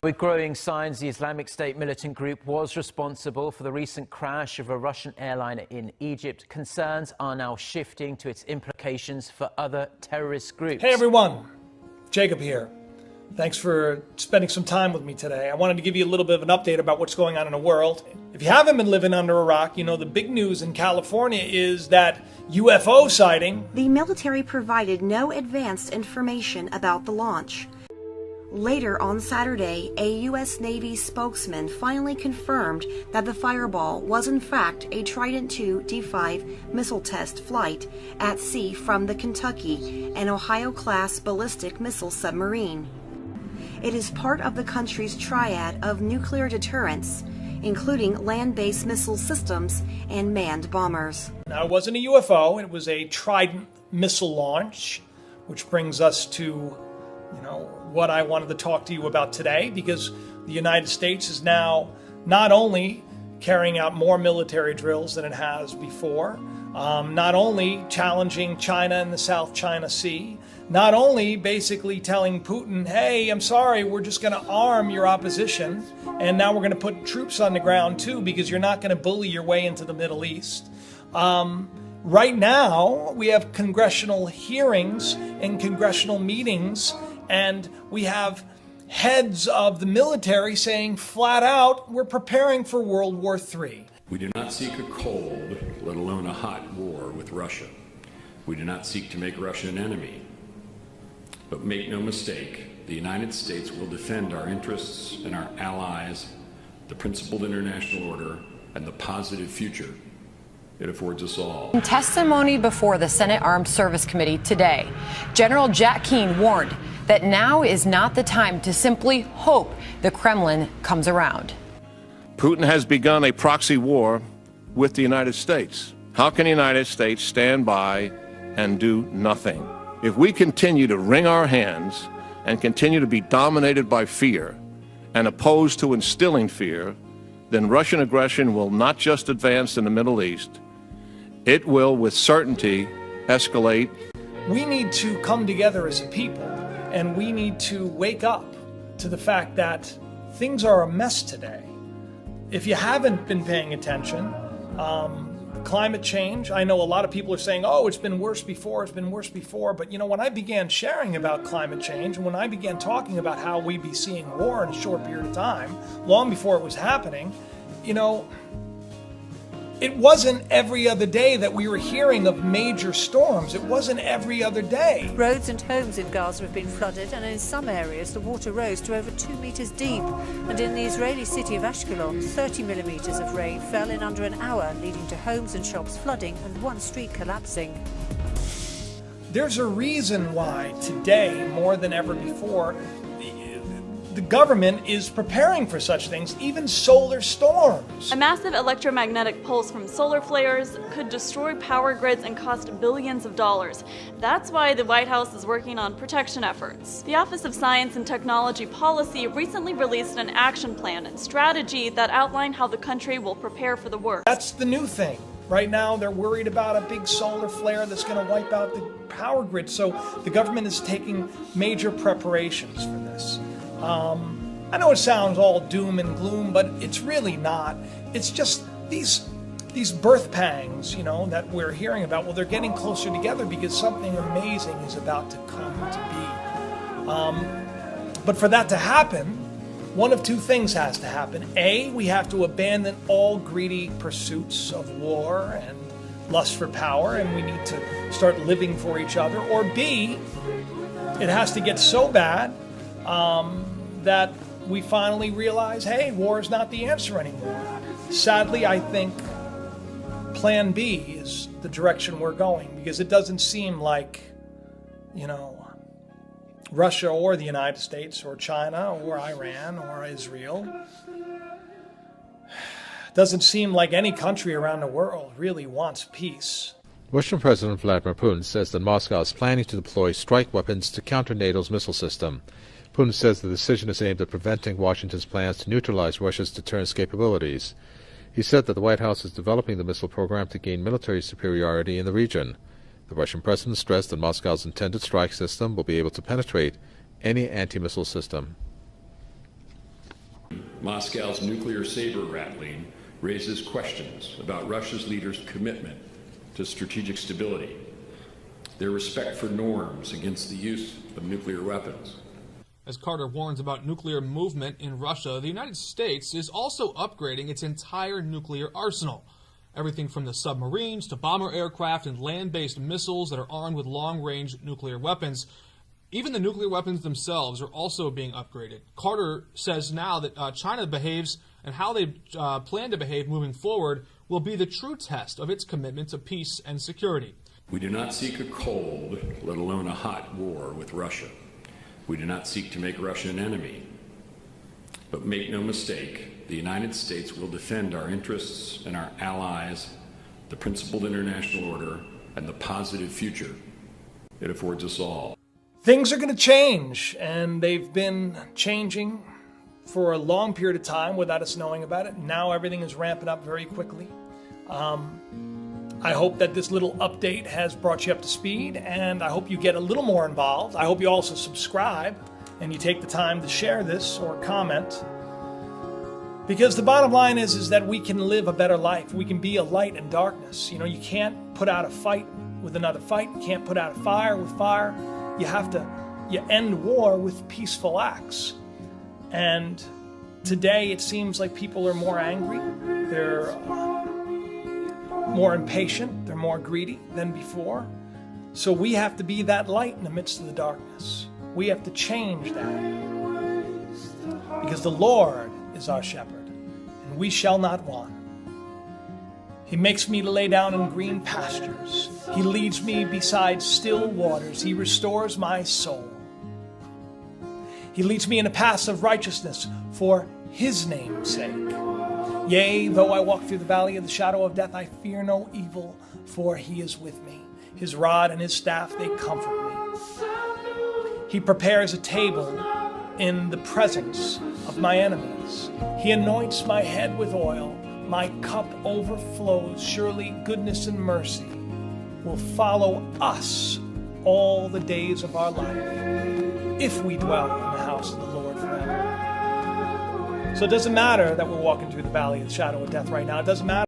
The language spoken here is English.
With growing signs, the Islamic State militant group was responsible for the recent crash of a Russian airliner in Egypt. Concerns are now shifting to its implications for other terrorist groups. Hey everyone, Jacob here. Thanks for spending some time with me today. I wanted to give you a little bit of an update about what's going on in the world. If you haven't been living under a rock, you know the big news in California is that UFO sighting. The military provided no advanced information about the launch. Later on Saturday, a U.S. Navy spokesman finally confirmed that the Fireball was in fact a Trident II D5 missile test flight at sea from the Kentucky, an Ohio-class ballistic missile submarine. It is part of the country's triad of nuclear deterrence, including land-based missile systems and manned bombers. Now, it wasn't a UFO, it was a Trident missile launch, which brings us to what I wanted to talk to you about today, because the United States is now not only carrying out more military drills than it has before, not only challenging China in the South China Sea, not only basically telling Putin, hey, I'm sorry, we're just going to arm your opposition, and now we're going to put troops on the ground too, because you're not going to bully your way into the Middle East. Right now, we have congressional hearings and congressional meetings, and we have heads of the military saying flat out, we're preparing for World War III. We do not seek a cold, let alone a hot war with Russia. We do not seek to make Russia an enemy. But make no mistake, the United States will defend our interests and our allies, the principled international order, and the positive future it affords us all. In testimony before the Senate Armed Service Committee today, General Jack Keane warned that now is not the time to simply hope the Kremlin comes around. Putin has begun a proxy war with the United States. How can the United States stand by and do nothing? If we continue to wring our hands and continue to be dominated by fear and opposed to instilling fear, then Russian aggression will not just advance in the Middle East, it will with certainty escalate. We need to come together as a people, and we need to wake up to the fact that things are a mess today. If you haven't been paying attention, climate change, I know a lot of people are saying, oh, it's been worse before, but when I began sharing about climate change, and when I began talking about how we'd be seeing war in a short period of time, long before it was happening, it wasn't every other day that we were hearing of major storms. It wasn't every other day. Roads and homes in Gaza have been flooded, and in some areas the water rose to over 2 meters deep. And in the Israeli city of Ashkelon, 30 millimeters of rain fell in under an hour, leading to homes and shops flooding and one street collapsing. There's a reason why today, more than ever before, the government is preparing for such things, even solar storms. A massive electromagnetic pulse from solar flares could destroy power grids and cost billions of dollars. That's why the White House is working on protection efforts. The Office of Science and Technology Policy recently released an action plan and strategy that outline how the country will prepare for the worst. That's the new thing. Right now, they're worried about a big solar flare that's going to wipe out the power grid. So the government is taking major preparations for this. I know it sounds all doom and gloom, but it's really not. It's just these birth pangs, that we're hearing about. Well, they're getting closer together because something amazing is about to come to be. But for that to happen, one of two things has to happen. A, we have to abandon all greedy pursuits of war and lust for power, and we need to start living for each other. Or B, it has to get so bad that we finally realize, hey, war is not the answer anymore. Sadly, I think Plan B is the direction we're going, because it doesn't seem like, Russia or the United States or China or Iran or Israel, doesn't seem like any country around the world really wants peace. Russian President Vladimir Putin says that Moscow is planning to deploy strike weapons to counter NATO's missile system. Putin says the decision is aimed at preventing Washington's plans to neutralize Russia's deterrence capabilities. He said that the White House is developing the missile program to gain military superiority in the region. The Russian president stressed that Moscow's intended strike system will be able to penetrate any anti-missile system. Moscow's nuclear saber-rattling raises questions about Russia's leaders' commitment to strategic stability, their respect for norms against the use of nuclear weapons. As Carter warns about nuclear movement in Russia, the United States is also upgrading its entire nuclear arsenal. Everything from the submarines to bomber aircraft and land-based missiles that are armed with long-range nuclear weapons. Even the nuclear weapons themselves are also being upgraded. Carter says now that China behaves and how they plan to behave moving forward will be the true test of its commitment to peace and security. We do not seek a cold, let alone a hot war with Russia. We do not seek to make Russia an enemy. But make no mistake, the United States will defend our interests and our allies, the principled international order, and the positive future it affords us all. Things are going to change, and they've been changing for a long period of time without us knowing about it. Now everything is ramping up very quickly. I hope that this little update has brought you up to speed, and I hope you get a little more involved. I hope you also subscribe and you take the time to share this or comment. Because the bottom line is that we can live a better life. We can be a light in darkness. You know, you can't put out a fight with another fight. You can't put out a fire with fire. You end war with peaceful acts. And today it seems like people are more angry. They're more impatient. They're more greedy than before. So we have to be that light in the midst of the darkness. We have to change that. Because the Lord is our shepherd, and we shall not want. He makes me to lay down in green pastures. He leads me beside still waters. He restores my soul. He leads me in a path of righteousness for his name's sake. Yea, though I walk through the valley of the shadow of death, I fear no evil, for he is with me. His rod and his staff, they comfort me. He prepares a table in the presence of my enemies. He anoints my head with oil. My cup overflows. Surely goodness and mercy will follow us all the days of our life, if we dwell in the house of the Lord forever. So it doesn't matter that we're walking through the valley of the shadow of death right now. It doesn't matter.